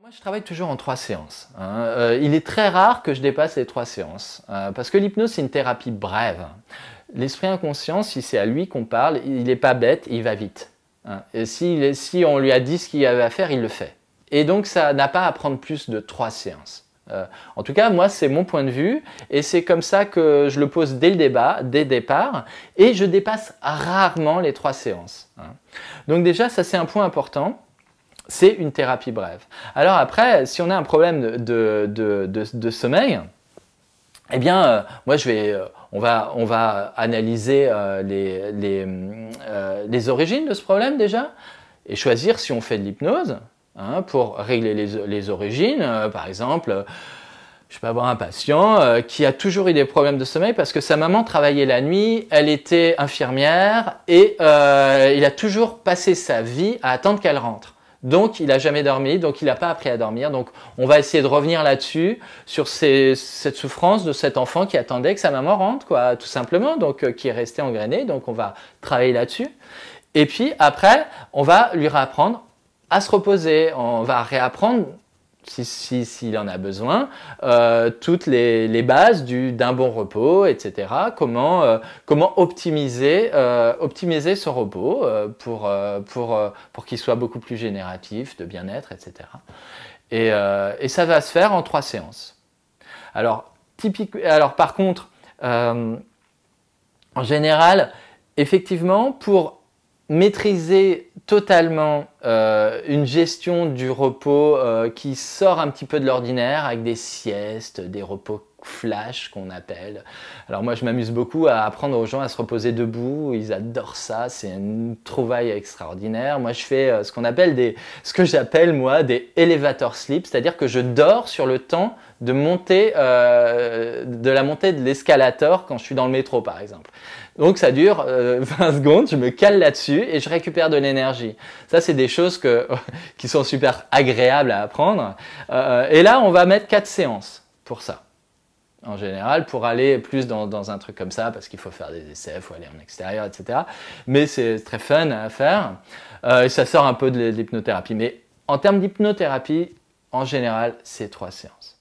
Moi, je travaille toujours en 3 séances. Il est très rare que je dépasse les 3 séances, parce que l'hypnose, c'est une thérapie brève. L'esprit inconscient, si c'est à lui qu'on parle, il n'est pas bête, il va vite. Et si on lui a dit ce qu'il y avait à faire, il le fait. Et donc, ça n'a pas à prendre plus de 3 séances. En tout cas, moi, c'est mon point de vue, et c'est comme ça que je le pose dès le départ, et je dépasse rarement les 3 séances. Donc déjà, ça c'est un point important. C'est une thérapie brève. Alors après, si on a un problème de sommeil, eh bien, moi on va analyser les origines de ce problème déjà, et choisir si on fait de l'hypnose pour régler les origines. Par exemple, je peux avoir un patient qui a toujours eu des problèmes de sommeil parce que sa maman travaillait la nuit, elle était infirmière, et il a toujours passé sa vie à attendre qu'elle rentre. Donc, il n'a jamais dormi, donc il n'a pas appris à dormir. Donc, on va essayer de revenir là-dessus, sur cette souffrance de cet enfant qui attendait que sa maman rentre, quoi, tout simplement, donc qui est resté engrainé. Donc, on va travailler là-dessus. Et puis, après, on va lui réapprendre à se reposer. On va réapprendre, s'il en a besoin, toutes les bases d'un bon repos, etc. Comment optimiser son repos pour qu'il soit beaucoup plus génératif, de bien-être, etc. Et ça va se faire en 3 séances. Alors par contre, en général, effectivement, pour maîtriser totalement une gestion du repos qui sort un petit peu de l'ordinaire, avec des siestes, des repos flash qu'on appelle. Alors moi je m'amuse beaucoup à apprendre aux gens à se reposer debout, ils adorent ça, c'est une trouvaille extraordinaire. Moi je fais ce que j'appelle moi des elevator sleep, c'est-à-dire que je dors sur le temps de la montée de l'escalator quand je suis dans le métro par exemple. Donc ça dure 20 secondes, je me cale là-dessus et je récupère de l'énergie. Ça c'est des choses qui sont super agréables à apprendre. Et là on va mettre 4 séances pour ça. En général, pour aller plus dans un truc comme ça, parce qu'il faut faire des essais, il faut aller en extérieur, etc. Mais c'est très fun à faire. Et ça sort un peu de l'hypnothérapie. Mais en termes d'hypnothérapie, en général, c'est 3 séances.